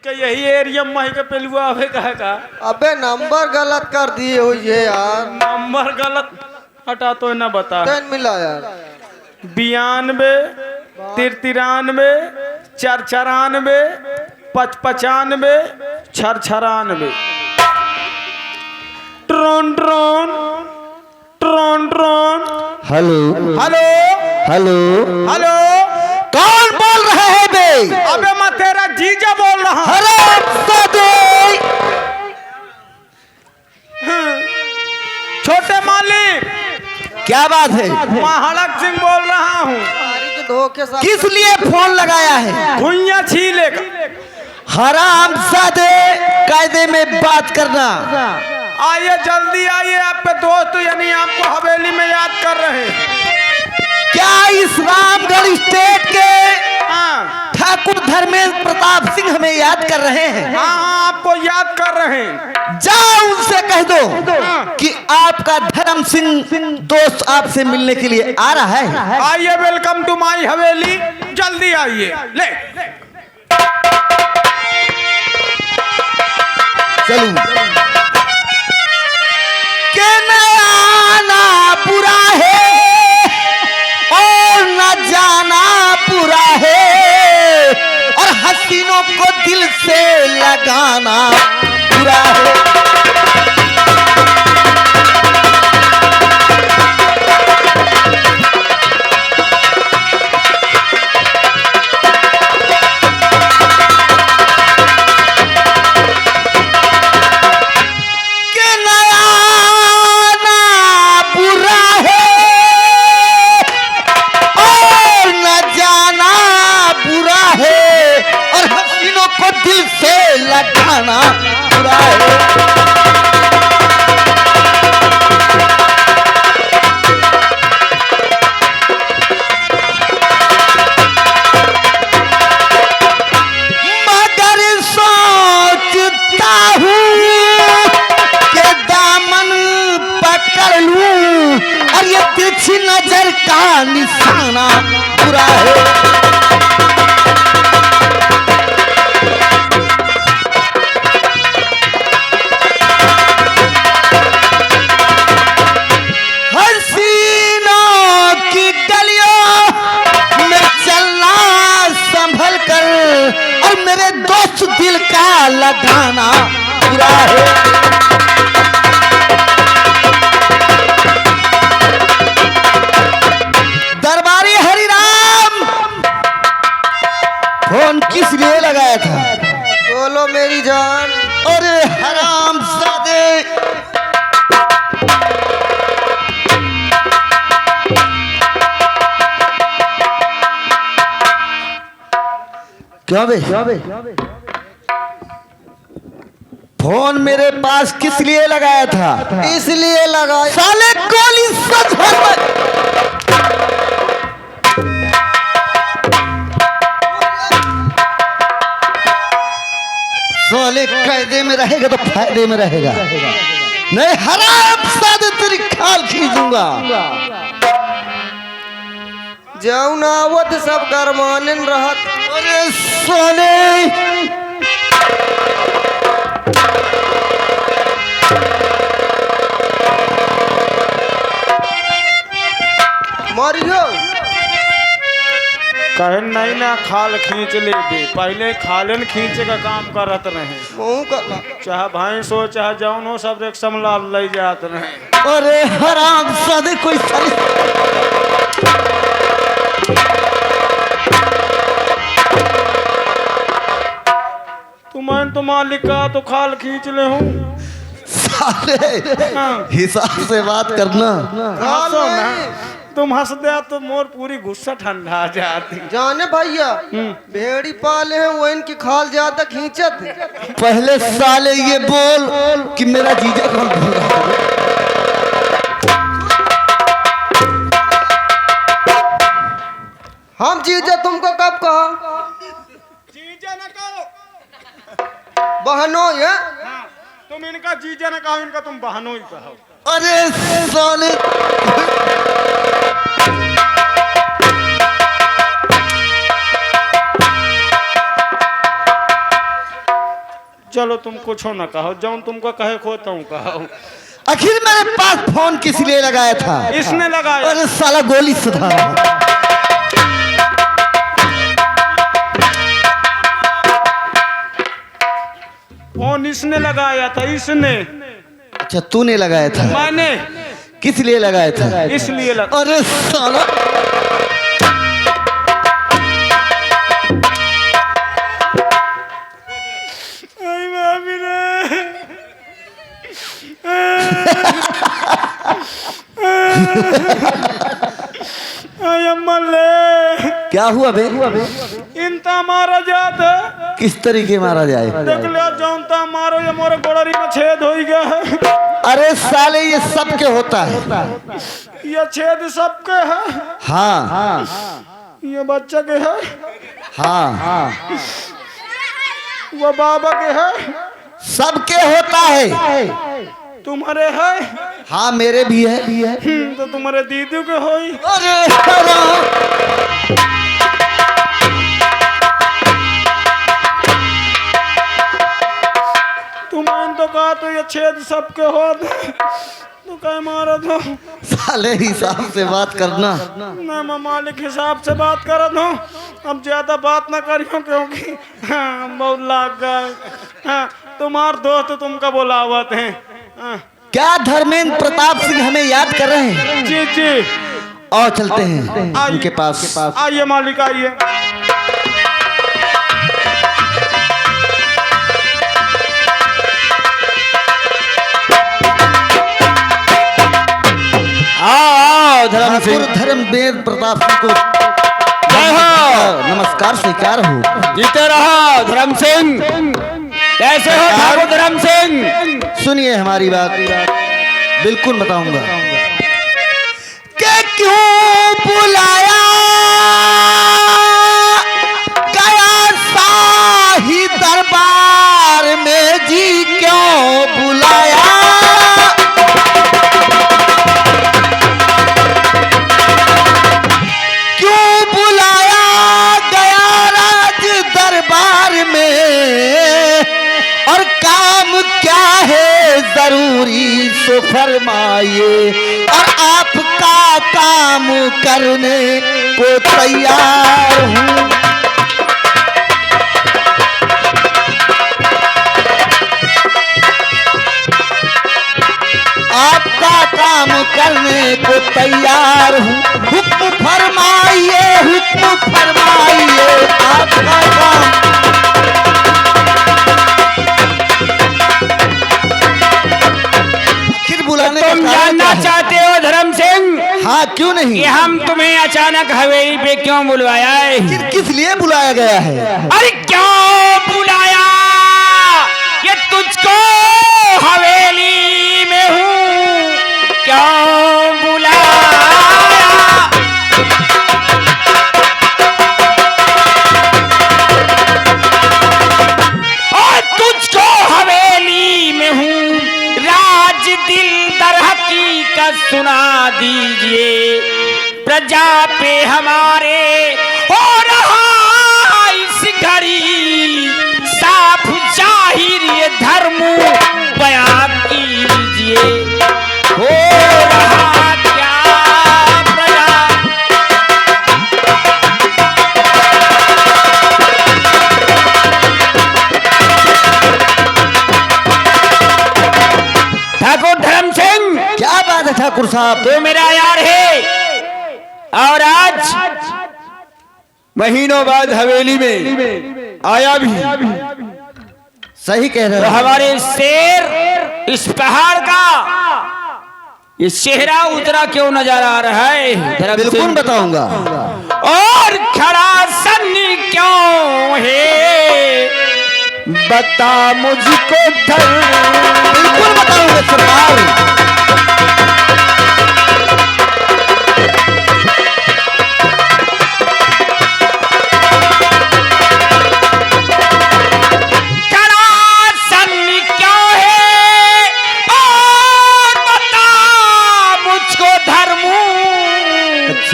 क्या यही एरिया में के पेलुआ आवे कहे का? अबे नंबर गलत कर दिए हो ये यार। नंबर गलत हटा तो ना बता। टेन मिला यार। 92 93 494 595 696। ट्रोन ट्रोन ट्रोन ट्रोन। Hello hello hello hello. कौन बोल रहे हैं बे? अबे मैं तेरा जीजा बोल रहा हूँ। छोटे मालिक। क्या बात है? मैं हड़क सिंह बोल रहा हूँ। धोखे साथ किस लिए फोन लगाया है? भुइयां छीले का। हराम सादे कायदे में बात करना। आइए जल्दी आइए, आपके दोस्त यानी आपको हवेली में याद कर रहे हैं। क्या इस रामगढ़ स्टेट के हाँ ठाकुर धर्मेंद्र प्रताप सिंह हमें याद कर रहे हैं? हाँ हाँ, आपको याद कर रहे हैं। जाओ उनसे कह दो कि आपका धर्म सिंह दोस्त आपसे मिलने के लिए आ रहा है। आइए, वेलकम टू माई हवेली। जल्दी आइए। ले चलूं के आना बुरा है और न जाना बुरा है, और हसीनों को दिल से लगाना बुरा है। दिल से लगाना बुरा है। मगर सोचता हूँ कि दामन पकड़ लूं, और ये तिरछी नजर का निशाना बुरा है। मेरे दोस्त दिल का लगाना बुरा है। दरबारी हरिराम, फोन किस लिए लगाया था? बोलो मेरी जान। अरे हराम ज़ादे, क्या बे? फोन मेरे पास किस लिए लगाया था? इसलिए लगाया साले गोली सच साले कायदे में रहेगा तो फायदे में रहेगा, नहीं हराम सादे तेरी खाल खींचूंगा। जाऊ ना आवत सब गरमानन रहत। अरे सोने मारियो कहे नहीं ना, खाल खींच ले बे। पहले खालन खींचे का काम करत रहे। चाहे भैंस हो चाहे जौन हो, सब एक समला ले जात रहे। अरे हराम सादे कोई तुम्हें तो मालिक का तो खाल खींच ले हूँ। साले हिसाब से बात करना। हंसो ना, तुम हंस दे तो मोर पूरी गुस्सा ठंडा जाती। जाने भैया भेड़ी पाले हैं वो इनकी खाल ज्यादा खींचत। पहले साले ये बोल कि मेरा जीजा कौन बोल रहा है? हम जीजा तुमको कब कहा? जीजा न कहो, बहनों ये हाँ, तुम इनका जीजा न कहो, इनका तुम बहनों ही कहो। अरे साले चलो तुम कुछ न कहो, जो तुमको कहे खोता हूँ कहो। आखिर मेरे पास फोन किस लिए लगाया था? इसने लगाया। अरे साला गोली सुधार। फोन इसने लगाया था, इसने। अच्छा तूने लगाया था? मैंने। किस लिए लगाया था? इसलिए लगा। अरे साला क्या हुआ बे? इनता मारा जाता। किस तरीके मारा जाए? देख लिया जानता मारो, ये मोरे गोड़री में छेद हो गया है। अरे साले ये सबके होता है। ये छेद सबके है। हाँ ये बच्चा के है। हाँ वो बाबा के है। सबके होता है। तुम्हारे है? हाँ मेरे भी है। तो तुम्हारे दीदी के होई। अरे तुमने तो कहा तो ये छेद सबके हो, तो कहीं मारा दो। साले हिसाब से बात करना। ना मैं मालिक हिसाब से बात कर दो। अब ज्यादा बात ना करियो क्योंकि बहुत लाग गए। तुम्हार दोस्त तुमका बुलावत है। क्या धर्मेंद्र प्रताप सिंह हमें याद कर रहे हैं? जी जी। और चलते हैं उनके पास। आइए मालिक आइए। धर्मेंद्र प्रताप सिंह को जय हो, नमस्कार स्वीकार हो। जीते रहो धर्म सिंह। कैसे हो ठाकुर धर्म सिंह? सुनिए हमारी बात, बिल्कुल बताऊंगा। कि क्यों बुलाया गया शाही दरबार में जी, क्यों बुलाया? जरूरी सो फरमाइए, और आपका काम करने को तैयार हूँ। आपका काम करने को तैयार हूँ। हुक्म फरमाइए, हुक्म फरमाइए, आपका काम। तुम जानना चाहते हो धर्म सिंह? हाँ क्यों नहीं। कि हम तुम्हें अचानक हवेली पे क्यों बुलवाया है? किस लिए बुलाया गया है? अरे क्यों बुलाया? ये तुझको हवेली में हूँ क्यों बुलाया? और तुझको हवेली में हूँ, राज दिल दर हकीकत सुना दीजिए। प्रजा पे हमारे हो रहा इस घड़ी साफ जाहिर ये धर्म बयान कीजिए। हो रहा क्या प्रजा? ठाकुर धर्म सिंह। क्या बात है ठाकुर साहब? तो मेरा यार है, और आज महीनों बाद हवेली में आया भी। सही कह रहे तो हो। हमारे शेर इस पहाड़ का ये चेहरा उतरा क्यों नजर आ रहा है? बिल्कुल बताऊंगा। और खड़ा सन्नी क्यों है? बता मुझको बिल्कुल बताऊंगा सरकार।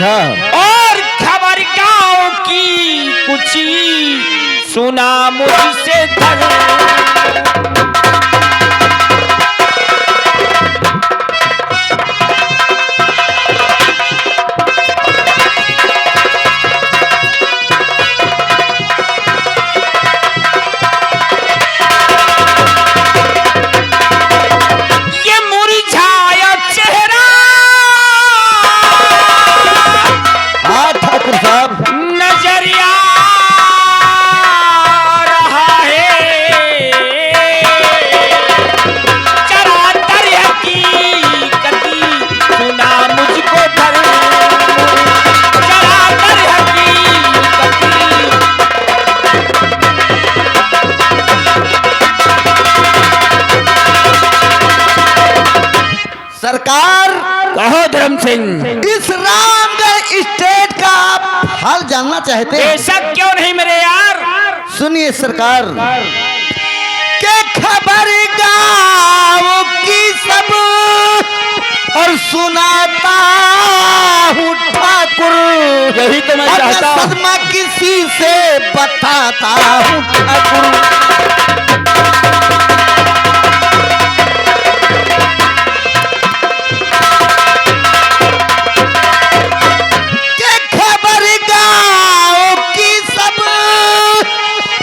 और खबर गांव की कुछ सुना मुझसे धर्म। सिंह। इस रामगढ़ स्टेट का आप हाल जानना चाहते हैं? बेशक, क्यों नहीं मेरे यार। सुनिए सरकार, के खबर गाँव की सब और सुनाता हूँ ठाकुर, यही तो मैं और चाहता हूँ। सदमा किसी से बताता हूँ ठाकुर। के खबर गाँव की सब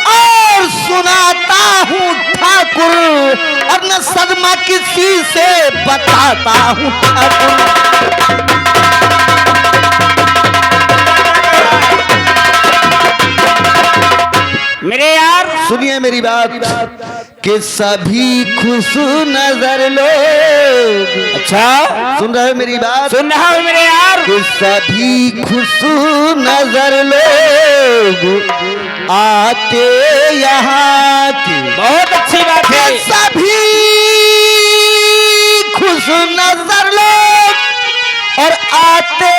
और सुनाता हूँ ठाकुर, और न सदमा किसी से बताता हूँ ठाकुर। मेरे यार सुनिए मेरी बात, कि सभी खुश नजर लोग, अच्छा सुन रहे हो मेरी बात? सुन रहा हूँ मेरे यार। कि सभी खुश नजर लोग आते यहाँ के, बहुत अच्छी बात है। कि सभी खुश नजर लोग और आते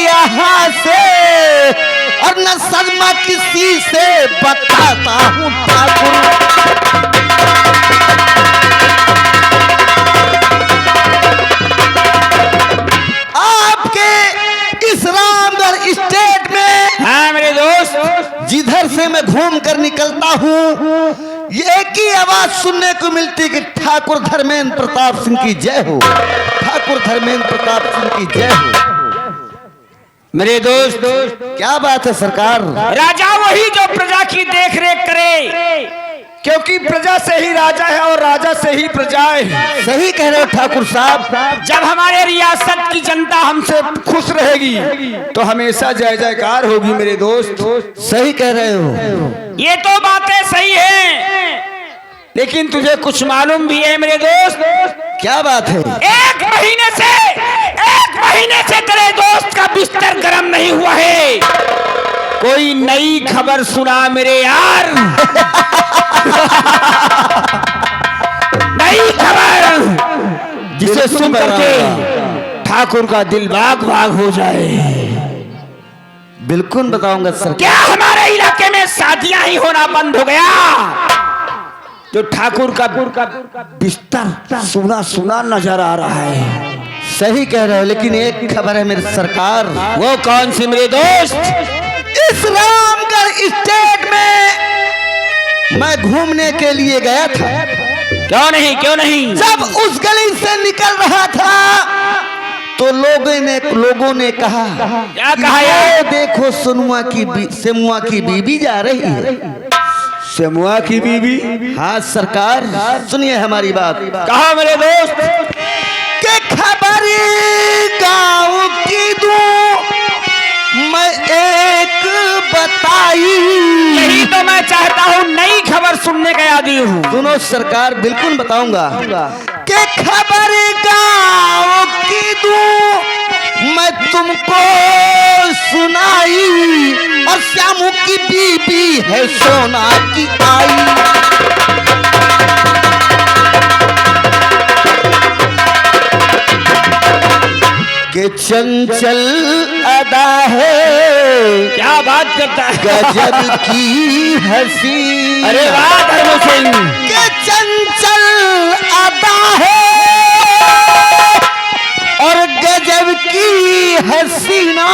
यहाँ से, और न सदमा किसी से बताता हूँ ठाकुर। आपके इस रामगढ़ स्टेट में, हाँ मेरे दोस्त, जिधर से मैं घूम कर निकलता हूँ, ये एक ही आवाज सुनने को मिलती कि ठाकुर धर्मेंद्र प्रताप सिंह की जय हो, ठाकुर धर्मेंद्र प्रताप सिंह की जय हो। मेरे दोस्त, क्या बात है सरकार? राजा वही जो प्रजा की देख रेख करे, क्योंकि प्रजा से ही राजा है और राजा से ही प्रजा है। सही कह रहे हो ठाकुर साहब। जब हमारे रियासत की जनता हमसे खुश रहेगी तो हमेशा जय जयकार होगी मेरे दोस्त। सही कह रहे हो। ये तो बातें सही हैं, लेकिन तुझे कुछ मालूम भी है मेरे दोस्त। क्या बात है? एक महीने से तेरे दोस्त का बिस्तर गर्म नहीं हुआ है। कोई नई खबर सुना मेरे यार। नई खबर जिसे सुन करके ठाकुर का दिल बाग बाग हो जाए। बिल्कुल बताऊंगा सर। क्या हमारे इलाके में शादियां ही होना बंद हो गया? जो ठाकुर का बिस्तर सुना सुना नजर आ रहा है। सही कह रहे हो, लेकिन एक खबर है मेरी सरकार। वो कौन सी मेरे दोस्त? इस रामगढ़ स्टेट में मैं घूमने के लिए गया था। क्यों नहीं? जब उस गली से निकल रहा था तो लोगों ने कहा, क्या कहा कि यार? वो देखो सेमुआ की बीबी जा रही है। सेमुआ की बीबी? हाँ सरकार, सुनिए हमारी बात। कहा मेरे दोस्त? के खबर गाँव की दूं मैं एक बताई। यही तो मैं चाहता हूँ, नई खबर सुनने का आदी हूँ। सुनो सरकार, बिल्कुल बताऊंगा। के खबर गाँव की दूं मैं तुमको सुनाई, और श्यामू की बीबी है सोना की आई। के चंचल अदा है, क्या बात करता है? गजब की हंसी। अरे वाह धर्म सिंह, के चंचल अदा है और गजब की हसीना,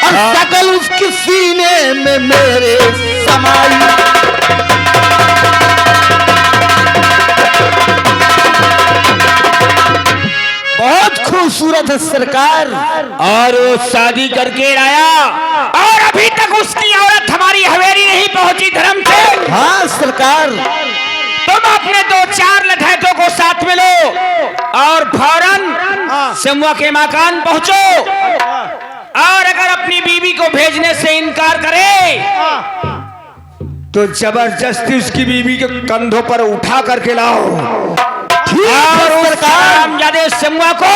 और शकल उसके सीने में मेरे समाई। बहुत खूबसूरत है सरकार। और वो शादी करके लाया और अभी तक उसकी औरत हमारी हवेली नहीं पहुंची धर्म सिंह। हाँ सरकार। तुम अपने 2-4 लठैतों को साथ में लो और फौरन सेमुआ के मकान पहुंचो, और अगर अपनी बीवी को भेजने से इनकार करे तो जबरदस्ती उसकी बीवी के कंधों पर उठा करके लाओ। और उस हरामजादे सेमुआ को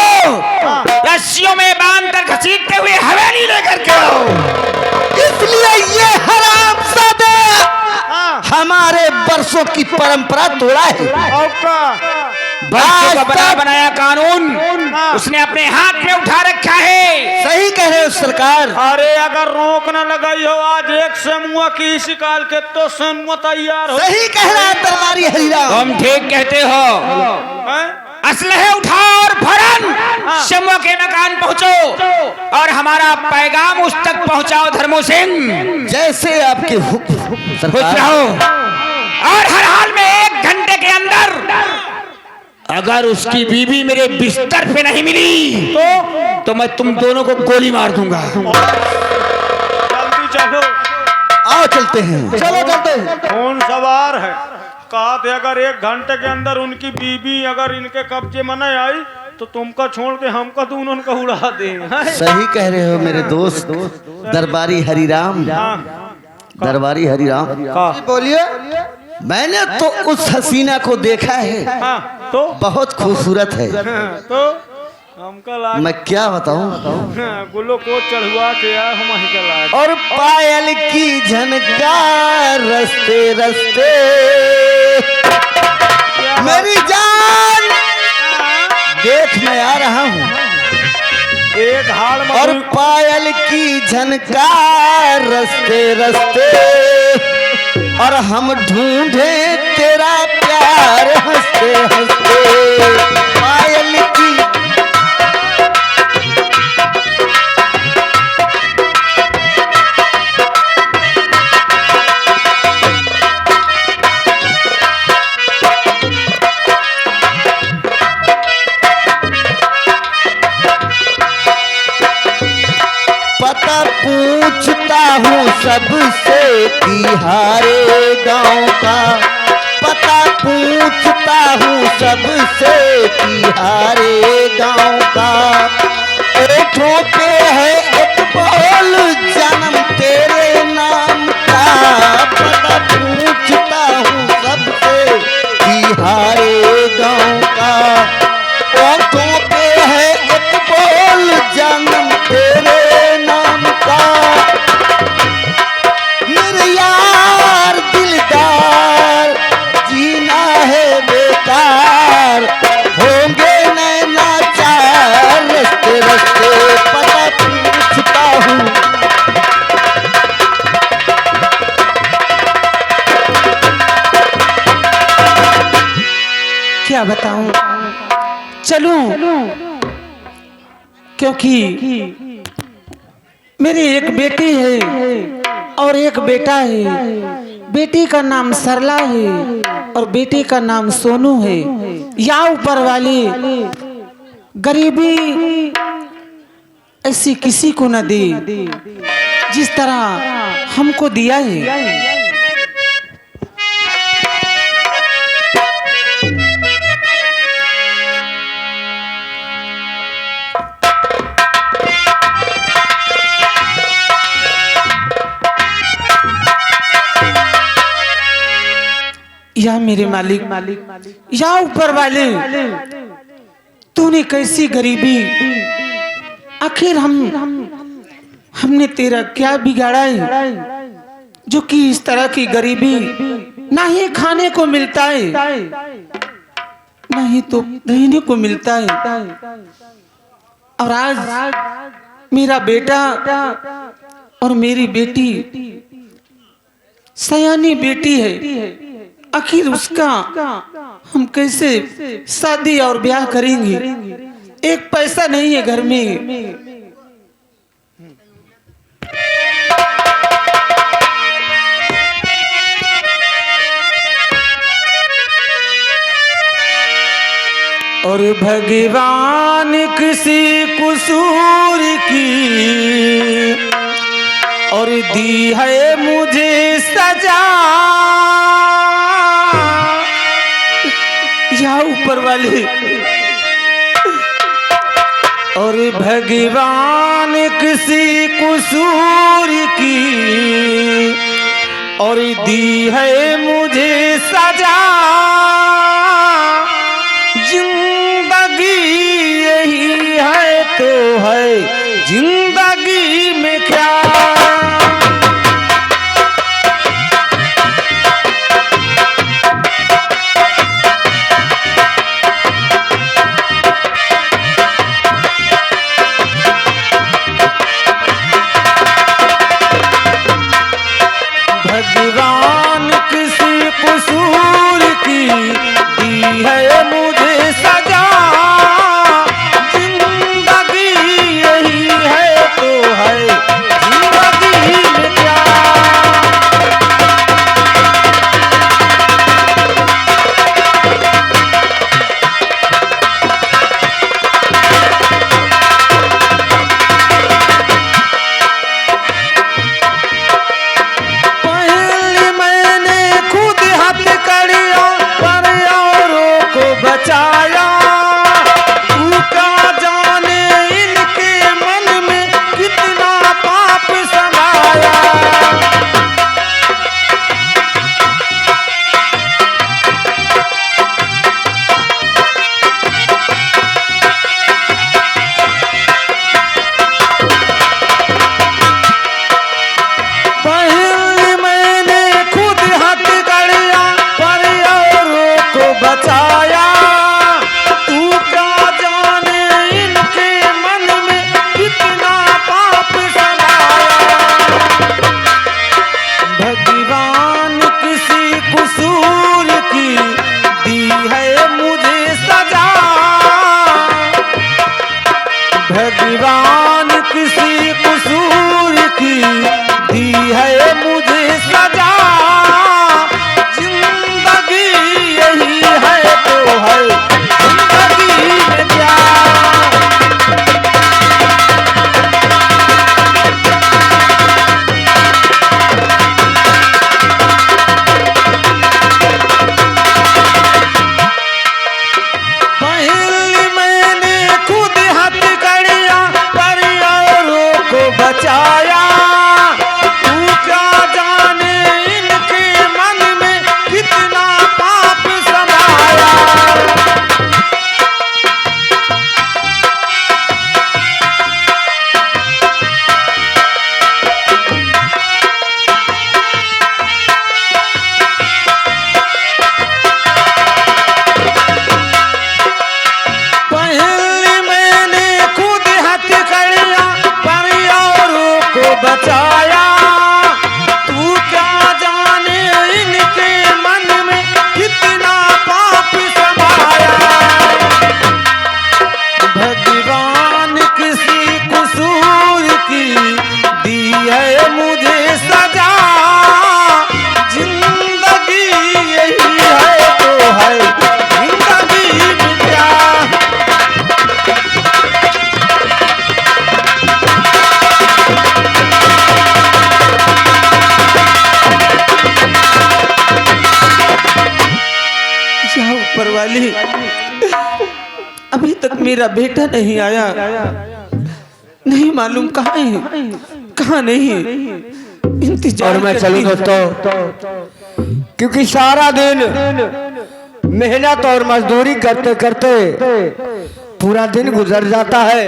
रस्सियों में बांध कर घसीटते हुए हवेली लेकर के आओ। इसलिए ये हरामजादे हमारे बरसों की परंपरा तोड़ा है। बच्चों का आज बना तक- बनाया कानून उसने अपने हाथ में उठा रखा है। सही कह रहे हो सरकार। अरे अगर रोक न लगाई हो आज एक समूह की शिकाल के तो समूह तैयार हो। सही कह रहा है दरबारी हरिराम। तुम ठीक कहते हो। हैं? असलहे उठाओ और फौरन समूह के मकान पहुंचो और हमारा पैगाम उस तक पहुंचाओ। धर्मो सिंह जैसे आपके हुक्म खुश सरकार। रहो और हर हाल में 1 घंटे के अंदर अगर उसकी बीवी मेरे बिस्तर पे नहीं मिली तो मैं तुम दोनों को गोली मार दूंगा। जल्दी चलो। आओ चलते हैं, चलो चलते हैं। कौन सवार है? कहा थे अगर 1 घंटे के अंदर उनकी बीबी अगर इनके कब्जे में नहीं आई तो तुमका छोड़ के हमका दोनों का उड़ा दे। सही कह रहे हो मेरे दोस्त दरबारी हरिराम। दरबारी हरिराम बोलिए। मैंने तो उस हसीना को देखा है, हाँ, तो बहुत खूबसूरत है। तो हमका लाग मैं क्या बताऊं। गुल्लो को चढ़ुआ के आ हम ही का लाग। और पायल की झनकार रस्ते रस्ते मेरी जान देख मैं आ रहा हूँ। एक हाल में और पायल की झनकार रस्ते रस्ते और हम ढूंढे तेरा प्यार हंसते हंसते। पायल की पता पूछता हूँ सबसे तिहारे गांव का। पता पूछता हूँ सबसे तिहारे गांव का। ओठों पे है एक बोल जन्म तेरे नाम का। पता पूछता हूँ सबसे तिहारे गांव का। ओठों पे है एक बोल जन्म तेरे नाम का। मेरे यार दिलदार जीना है बेकार। होंगे नैना चार रस्ते रस्ते पता पूछता हूँ। क्या बताऊं, चलूं क्योंकि मेरी एक बेटी है और एक बेटा है। बेटी का नाम सरला है और बेटे का नाम सोनू है। या ऊपर वाली गरीबी ऐसी किसी को न दे जिस तरह हमको दिया है। या मेरे मालिक या ऊपर वाले, तूने कैसी गरीबी, आखिर हमने तेरा क्या बिगाड़ा है जो कि इस तरह की गरीबी, ना ही खाने को मिलता है ना ही तो रहने को मिलता है। और आज मेरा बेटा और मेरी बेटी सयानी बेटी है, आखिर उसका हम कैसे शादी और ब्याह करेंगे। एक पैसा नहीं है घर में। और भगवान किसी कसूर की और दी है मुझे सजा। या ऊपर वाले, और भगवान किसी कसूर की और दी है मुझे सजा। जिंदगी यही है तो है जिंदगी में क्या। ऊपर वाली, अभी तक मेरा बेटा नहीं आया, नहीं मालूम कहाँ है कहाँ नहीं है। इंतजार और मैं चलूं दोस्तों, क्योंकि सारा दिन मेहनत और मजदूरी करते करते पूरा दिन गुजर जाता है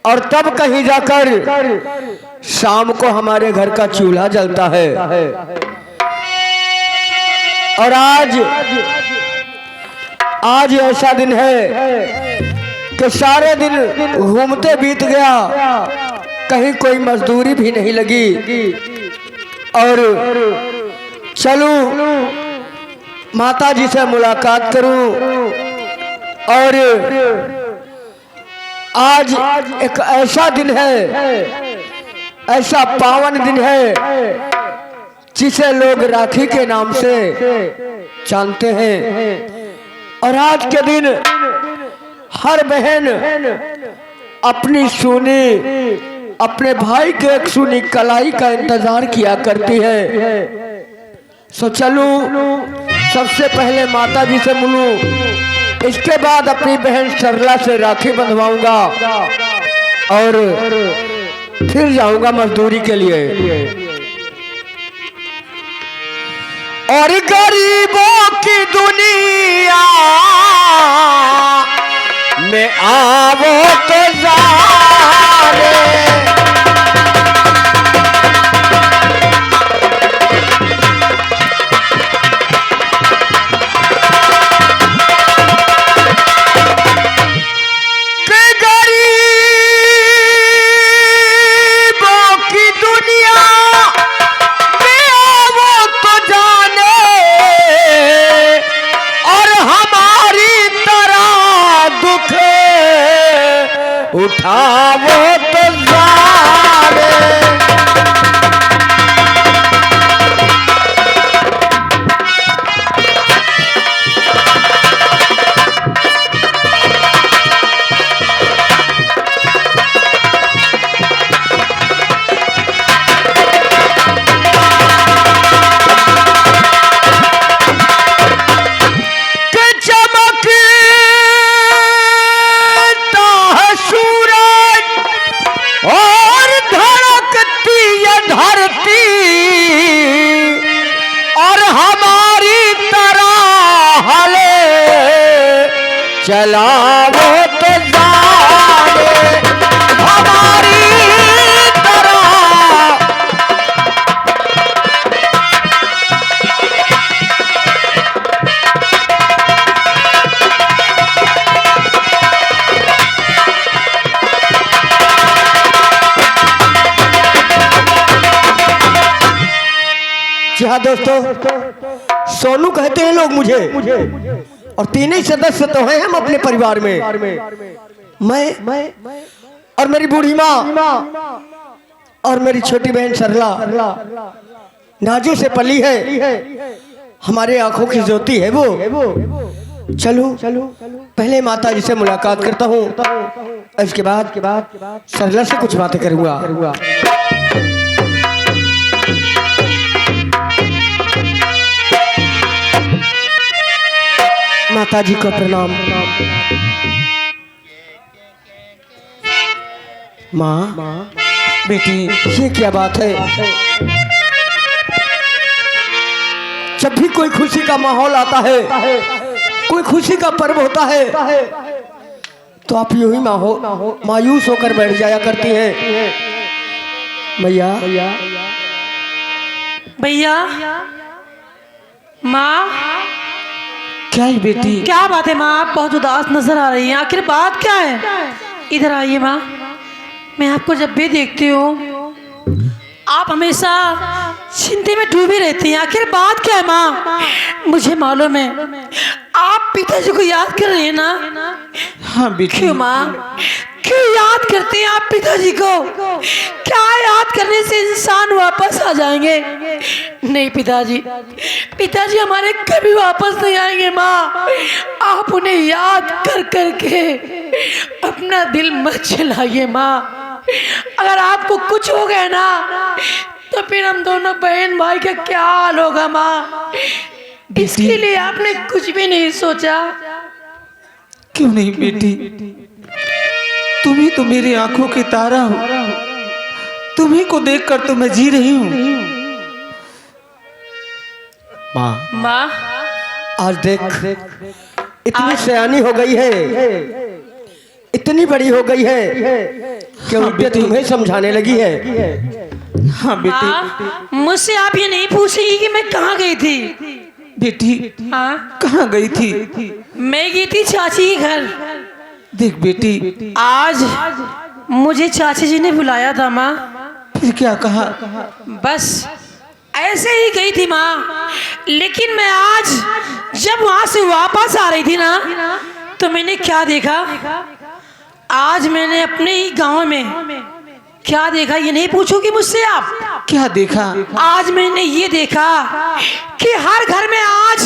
और तब कहीं जाकर शाम को हमारे घर का चूल्हा जलता है। और आज ऐसा दिन है कि सारे दिन घूमते बीत गया, कहीं कोई मजदूरी भी नहीं लगी। और चलूं माता जी से मुलाकात करूं। और आज एक ऐसा दिन है, ऐसा पावन दिन है जिसे लोग राखी के नाम से जानते हैं। और आज के दिन हर बहन अपनी सुनी, अपने भाई के एक सुनी कलाई का इंतजार किया करती है। सो चलूं सबसे पहले माता जी से मिलूं, इसके बाद अपनी बहन सरला से राखी बंधवाऊंगा और फिर जाऊंगा मजदूरी के लिए। और गरीबों की दुनिया में आवो तो जाने, उठावो तो जाने। चलावो तो जाने हमारी तरह। जी हाँ दोस्तों, सोनू कहते हैं लोग मुझे, और तीन ही सदस्य तो हैं हम अपने परिवार में। मैं और मेरी बूढ़ी माँ और मेरी छोटी बहन सरला नाजू से पली है, हमारे आंखों की ज्योति है वो। चलो पहले माता जी से मुलाकात करता हूँ, इसके बाद सरला से कुछ बातें करूँगा। माता जी को प्रणाम। माँ बेटी, ये क्या बात है? जब भी कोई खुशी का माहौल आता है, कोई खुशी का पर्व होता है, तो आप यूं ही मायूस होकर बैठ जाया करती हैं। भैया भैया, माँ क्या है बेटी? क्या बात है माँ? आप बहुत उदास नजर आ रही हैं, आखिर बात क्या है? इधर आइए माँ। मैं आपको जब भी देखती हूँ आप हमेशा चिंता में डूबी रहती हैं, आखिर बात क्या है माँ? मुझे मालूम है आप पिताजी को याद कर रही हैं ना? हाँ बेटी। क्यों माँ, क्यों याद करते हैं आप पिताजी को? क्या याद करने से इंसान वापस आ जाएंगे? नहीं पिताजी, पिताजी हमारे कभी वापस नहीं आएंगे माँ। आप उन्हें याद कर करके अपना दिल मत जलाइए माँ। अगर आपको कुछ हो गया ना तो फिर हम दोनों बहन भाई का क्या हाल होगा माँ? इसके लिए आपने कुछ भी नहीं सोचा? क्यों नहीं बेटी, तुम ही तो मेरी आंखों की तारा हो, तुम्ही को देखकर तो मैं जी रही हूँ। माँ माँ, आज देख इतनी सयानी हो गई है, इतनी बड़ी हो गई है कि उल्टे तुम्हें समझाने लगी है। हाँ बेटी। माँ, मुझसे आप ये नहीं पूछेगी कि मैं कहाँ गई थी? बेटी हाँ, कहाँ गई थी? मैं गई थी चाची के घर। देख बेटी, आज मुझे चाची जी ने बुलाया था माँ। फिर क्या कहा? बस ऐसे ही गई थी माँ, लेकिन मैं आज जब वहां से वापस आ रही थी ना, तो मैंने क्या देखा? आज मैंने अपने ही गांव में क्या देखा ये नहीं पूछोगी मुझसे आप? क्या देखा? आज मैंने ये देखा कि हर घर में आज